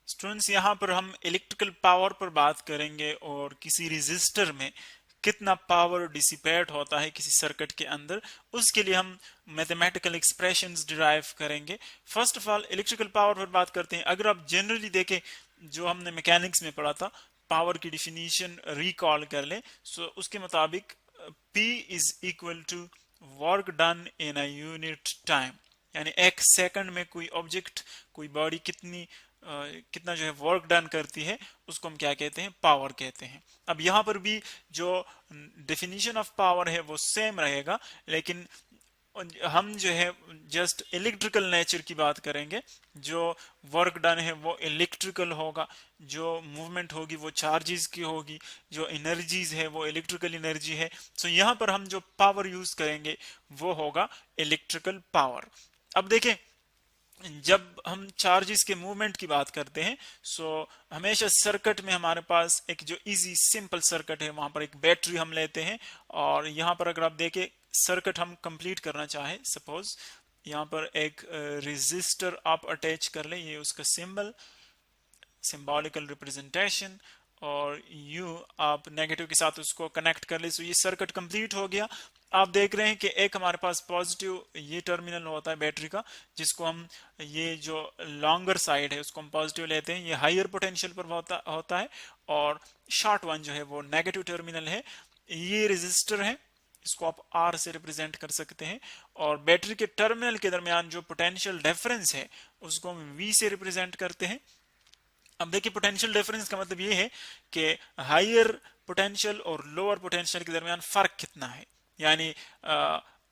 Students, यहाँ पर हम इलेक्ट्रिकल पावर पर बात करेंगे और किसी रेजिस्टर में कितना पावर डिसिपेट होता है किसी सर्किट के अंदर, उसके लिए हम मैथमेटिकल एक्सप्रेशंस डिराइव करेंगे। First of all electrical power पर बात करते हैं। अगर आप जनरली देखें जो हमने मैकेनिक्स में पढ़ा था, पावर की डिफिनीशन रिकॉल कर ले, सो उसके मुताबिक P is equal to work done in a unit time, यानी एक सेकंड में कोई ऑब्जेक्ट, कोई बॉडी कितना जो है वर्क डन करती है, उसको हम क्या कहते हैं, पावर कहते हैं। अब यहाँ पर भी जो डेफिनेशन ऑफ पावर है वो सेम रहेगा, लेकिन हम जो है जस्ट इलेक्ट्रिकल नेचर की बात करेंगे। जो वर्क डन है वो इलेक्ट्रिकल होगा, जो मूवमेंट होगी वो चार्जेस की होगी, जो एनर्जीज है वो इलेक्ट्रिकल एनर्जी है। सो यहाँ पर हम जो पावर यूज करेंगे वो होगा इलेक्ट्रिकल पावर। अब देखें, जब हम चार्जेस के मूवमेंट की बात करते हैं, सो हमेशा सर्किट में हमारे पास एक जो इजी सिंपल सर्किट है, वहां पर एक बैटरी हम लेते हैं, और यहाँ पर अगर आप देखें सर्किट हम कंप्लीट करना चाहे, सपोज यहाँ पर एक रेजिस्टर आप अटैच कर ले, ये उसका सिंबॉलिकल रिप्रेजेंटेशन, और यू आप नेगेटिव के साथ उसको कनेक्ट कर ले, सो ये सर्किट कंप्लीट हो गया। आप देख रहे हैं कि एक हमारे पास पॉजिटिव ये टर्मिनल होता है बैटरी का, जिसको हम ये जो लॉन्गर साइड है उसको हम पॉजिटिव लेते हैं, ये हायर पोटेंशियल पर होता है, और शॉर्ट वन जो है वो नेगेटिव टर्मिनल है। ये रेजिस्टर है, इसको आप R से रिप्रेजेंट कर सकते हैं, और बैटरी के टर्मिनल के दरमियान जो पोटेंशियल डिफरेंस है उसको हम V से रिप्रेजेंट करते हैं। अब देखिए, पोटेंशियल डिफरेंस का मतलब ये है कि हायर पोटेंशियल और लोअर पोटेंशियल के दरमियान फर्क कितना है। यानी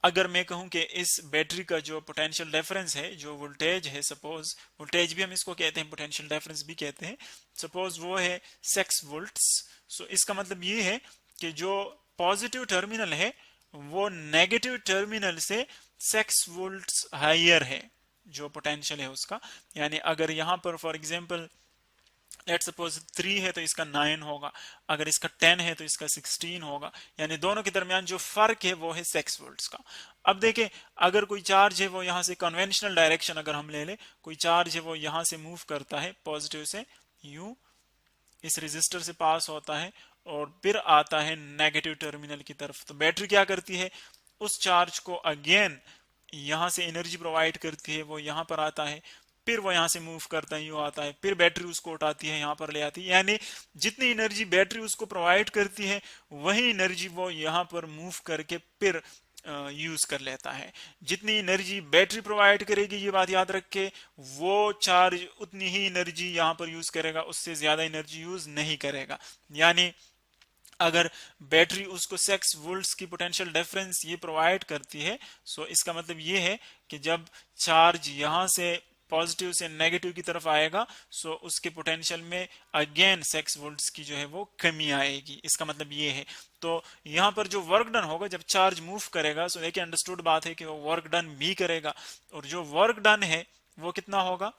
अगर मैं कहूं कि इस बैटरी का जो पोटेंशियल डिफरेंस है, जो वोल्टेज है, सपोज वोल्टेज भी हम इसको कहते हैं, पोटेंशियल डिफरेंस भी कहते हैं, सपोज वो है 6 वोल्ट्स। सो इसका मतलब ये है कि जो पॉजिटिव टर्मिनल है वो नेगेटिव टर्मिनल से 6 वोल्ट्स हायर है, जो पोटेंशियल है उसका। यानी अगर यहाँ पर फॉर एग्जांपल लेट सपोज 3 है तो इसका 9 होगा, अगर इसका 10 है तो इसका 16 होगा, यानी दोनों के दरमियान जो फर्क है वो है 6 वोल्ट्स का। अब देखें, अगर कोई चार्ज है वो यहाँ से कन्वेंशनल डायरेक्शन अगर हम ले ले, कोई चार्ज है वो यहाँ से मूव करता है पॉजिटिव से, यू इस रेजिस्टर से पास होता है और फिर आता है नेगेटिव टर्मिनल की तरफ, तो बैटरी क्या करती है, उस चार्ज को अगेन यहाँ से एनर्जी प्रोवाइड करती है, वो यहाँ पर आता है, फिर वो यहाँ से मूव करता है, यूँ आता है, फिर बैटरी उसको उठाती है, यहाँ पर ले आती है। यानी जितनी एनर्जी बैटरी उसको प्रोवाइड करती है वही एनर्जी वो यहाँ पर मूव करके फिर यूज कर लेता है। जितनी एनर्जी बैटरी प्रोवाइड करेगी, ये बात याद रख के, वो चार्ज उतनी ही एनर्जी यहाँ पर यूज करेगा, उससे ज्यादा एनर्जी यूज नहीं करेगा। यानी अगर बैटरी उसको 6 वोल्ट्स की पोटेंशियल डिफरेंस ये प्रोवाइड करती है, सो इसका मतलब ये है कि जब चार्ज यहाँ से पॉजिटिव से नेगेटिव की तरफ आएगा, सो उसके पोटेंशियल में अगेन 6 वोल्ट्स की जो है वो कमी आएगी। इसका मतलब ये है। तो यहाँ पर जो वर्क डन होगा जब चार्ज मूव करेगा, सो देखिए अंडरस्टूड बात है कि वो वर्क डन भी करेगा, और जो वर्क डन है वो कितना होगा,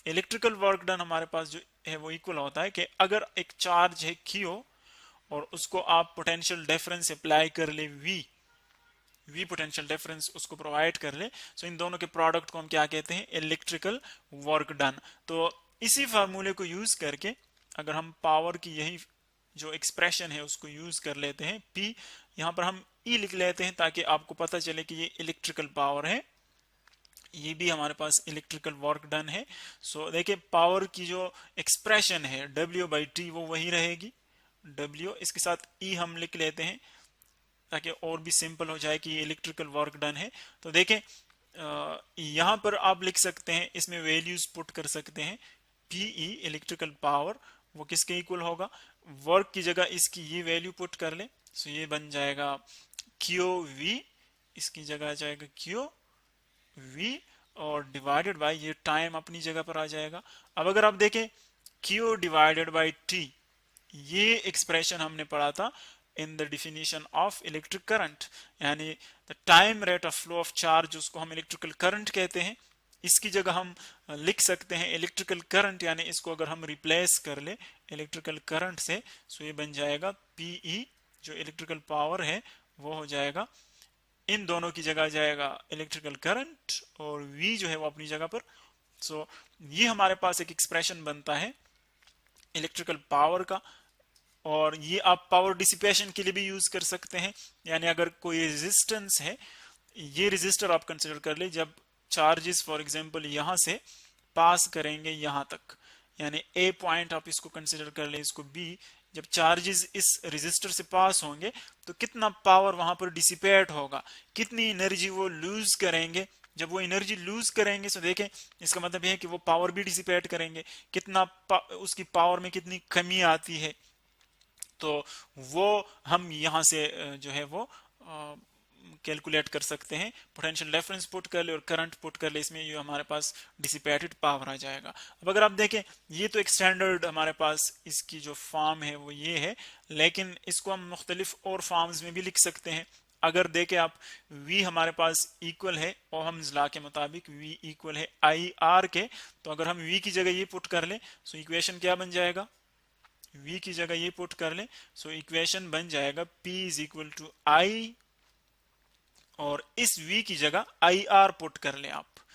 इलेक्ट्रिकल वर्क डन हमारे पास जो है वो इक्वल होता है कि अगर एक चार्ज है Q और उसको आप पोटेंशियल डिफरेंस अप्लाई कर ले V पोटेंशियल डिफरेंस उसको प्रोवाइड कर ले, सो इन दोनों के प्रोडक्ट को हम क्या कहते हैं, इलेक्ट्रिकल वर्क डन। तो इसी फार्मूले को यूज करके अगर हम पावर की यही जो एक्सप्रेशन है उसको यूज कर लेते हैं, P यहाँ पर हम E लिख लेते हैं ताकि आपको पता चले कि ये इलेक्ट्रिकल पावर है, ये भी हमारे पास इलेक्ट्रिकल वर्क डन है। सो देखिए, पावर की जो एक्सप्रेशन है W/T वो वही रहेगी, W इसके साथ E हम लिख लेते हैं ताकि और भी सिंपल हो जाए कि ये इलेक्ट्रिकल वर्क डन है। तो देखें, यहाँ पर आप लिख सकते हैं, इसमें वैल्यूज पुट कर सकते हैं, PE इलेक्ट्रिकल पावर वो किसके इक्वल होगा, वर्क की जगह इसकी ये वैल्यू पुट कर ले, सो ये बन जाएगा QV, इसकी जगह आ जाएगा QV, और डिवाइडेड बाय ये टाइम अपनी जगह पर आ जाएगा। अब अगर आप देखें Q डिवाइडेड बाय T, ये एक्सप्रेशन हमने पढ़ा था in the definition of electric current, यानी the time rate of flow of charge, उसको हम इलेक्ट्रिकल करंट कहते हैं। इसकी जगह हम लिख सकते हैं इलेक्ट्रिकल करंट, यानी इसको अगर हम रिप्लेस कर ले इलेक्ट्रिकल करंट से, सो ये बन जाएगा PE, जो इलेक्ट्रिकल पावर है वो हो जाएगा, इन दोनों की जगह जाएगा इलेक्ट्रिकल करंट, और V जो है वो अपनी जगह पर। सो ये हमारे पास एक एक्सप्रेशन बनता है इलेक्ट्रिकल पावर का, और ये आप पावर डिसिपेशन के लिए भी यूज कर सकते हैं। यानी अगर कोई रेजिस्टेंस है, ये रेजिस्टर आप कंसिडर कर ले, जब चार्जेस फॉर एग्जांपल यहां से पास करेंगे यहां तक, यानी ए पॉइंट आप इसको कंसिडर कर ले, इसको बी, जब चार्जेस इस रेजिस्टर से पास होंगे तो कितना पावर वहां पर डिसिपेट होगा, कितनी एनर्जी वो लूज करेंगे। जब वो एनर्जी लूज करेंगे तो देखें इसका मतलब यह है कि वो पावर भी डिसिपेट करेंगे, कितना उसकी पावर में कितनी कमी आती है। तो वो हम यहाँ से जो है वो कैलकुलेट कर सकते हैं। पोटेंशियल रेफरेंस पुट कर ले और करंट पुट कर ले, इसमें ये हमारे पास डिसिपेटेड पावर आ जाएगा। अब अगर आप देखें ये तो एक स्टैंडर्ड हमारे पास इसकी जो फॉर्म है वो ये है, लेकिन इसको हम मुख्तलिफ और फॉर्म्स में भी लिख सकते हैं। अगर देखें आप, V हमारे पास इक्वल है ओहम्स लॉ के मुताबिक V इक्वल है IR के, तो अगर हम V की जगह ये पुट कर ले तो इक्वेशन क्या बन जाएगा, V की जगह ये पुट कर ले सो इक्वेशन बन जाएगा P is equal to I, और इस V की जगह IR पुट कर ले, आप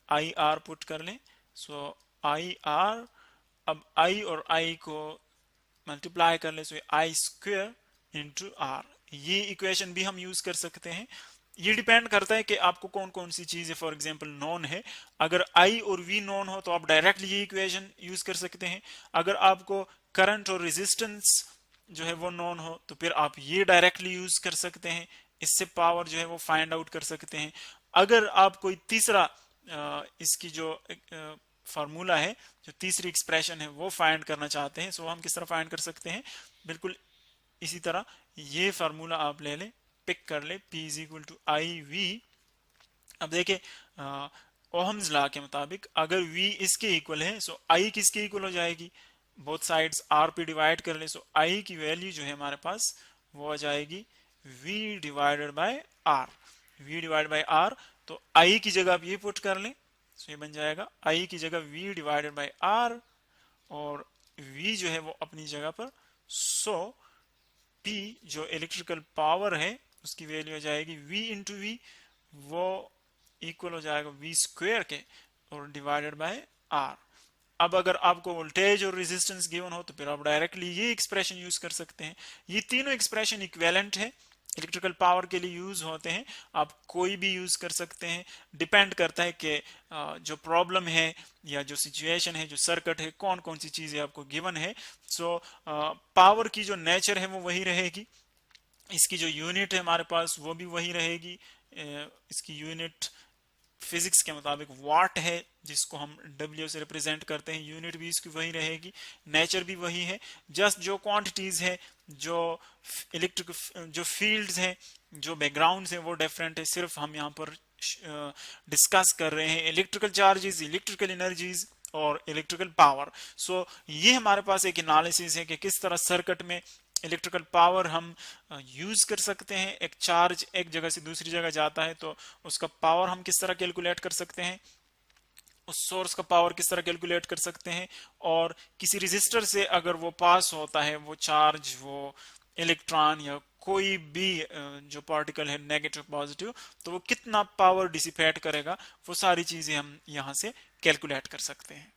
IR पुट कर ले सो IR, अब I और I को मल्टीप्लाई कर ले सो I स्क्वायर इंटू R, ये इक्वेशन भी हम यूज कर सकते हैं। ये डिपेंड करता है कि आपको कौन कौन सी चीजें फॉर एग्जांपल नोन है। अगर I और V नोन हो तो आप डायरेक्टली ये इक्वेशन यूज कर सकते हैं। अगर आपको करंट और रेजिस्टेंस जो है वो नोन हो तो फिर आप ये डायरेक्टली यूज कर सकते हैं, इससे पावर जो है वो फाइंड आउट कर सकते हैं। अगर आप कोई तीसरा इसकी जो फार्मूला है, जो तीसरी एक्सप्रेशन है वो फाइंड करना चाहते हैं, सो हम किस तरह फाइंड कर सकते हैं, बिल्कुल इसी तरह ये फार्मूला आप ले लें, पिक कर ले P is equal to IV। अब देखे ओहम्स लॉ के मुताबिक अगर V इसके इक्वल है सो I किसके इक्वल हो जाएगी, बोथ साइड्स R पे डिवाइड कर ले सो I की वैल्यू जो है हमारे पास वो आ जाएगी V divided by R, V divide by R। तो I की जगह आप ये पुट कर लें सो ये बन जाएगा I की जगह V डिवाइडेड बाय R, और V जो है वो अपनी जगह पर, सो P जो इलेक्ट्रिकल पावर है उसकी वैल्यू हो जाएगी V इंटू V, वो इक्वल हो जाएगा V स्क्वायर के और डिवाइडेड बाय R। अब अगर आपको वोल्टेज और रेजिस्टेंस गिवन हो तो फिर आप डायरेक्टली ये एक्सप्रेशन यूज कर सकते हैं। ये तीनों एक्सप्रेशन इक्विवेलेंट है, इलेक्ट्रिकल पावर के लिए यूज होते हैं, आप कोई भी यूज कर सकते हैं। डिपेंड करता है कि जो प्रॉब्लम है या जो सिचुएशन है, जो सर्किट है, कौन कौन सी चीजें आपको गिवन है। सो पावर की जो नेचर है वो वही रहेगी, इसकी जो यूनिट है हमारे पास वो भी वही रहेगी। इसकी यूनिट फिजिक्स के मुताबिक वाट है, जिसको हम W से रिप्रेजेंट करते हैं, यूनिट भी इसकी वही रहेगी, नेचर भी वही है। जस्ट जो क्वांटिटीज है, जो इलेक्ट्रिक जो फील्ड्स हैं, जो बैकग्राउंड है वो डिफरेंट है। सिर्फ हम यहाँ पर डिस्कस कर रहे हैं इलेक्ट्रिकल चार्जेस, इलेक्ट्रिकल एनर्जीज और इलेक्ट्रिकल पावर। सो ये हमारे पास एक एनालिसिस है कि किस तरह सर्किट में इलेक्ट्रिकल पावर हम यूज कर सकते हैं। एक चार्ज एक जगह से दूसरी जगह जाता है तो उसका पावर हम किस तरह कैलकुलेट कर सकते हैं, उस सोर्स का पावर किस तरह कैलकुलेट कर सकते हैं, और किसी रेजिस्टर से अगर वो पास होता है वो चार्ज, वो इलेक्ट्रॉन या कोई भी जो पार्टिकल है नेगेटिव पॉजिटिव, तो वो कितना पावर डिसिपेट करेगा, वो सारी चीजें हम यहाँ से कैलकुलेट कर सकते हैं।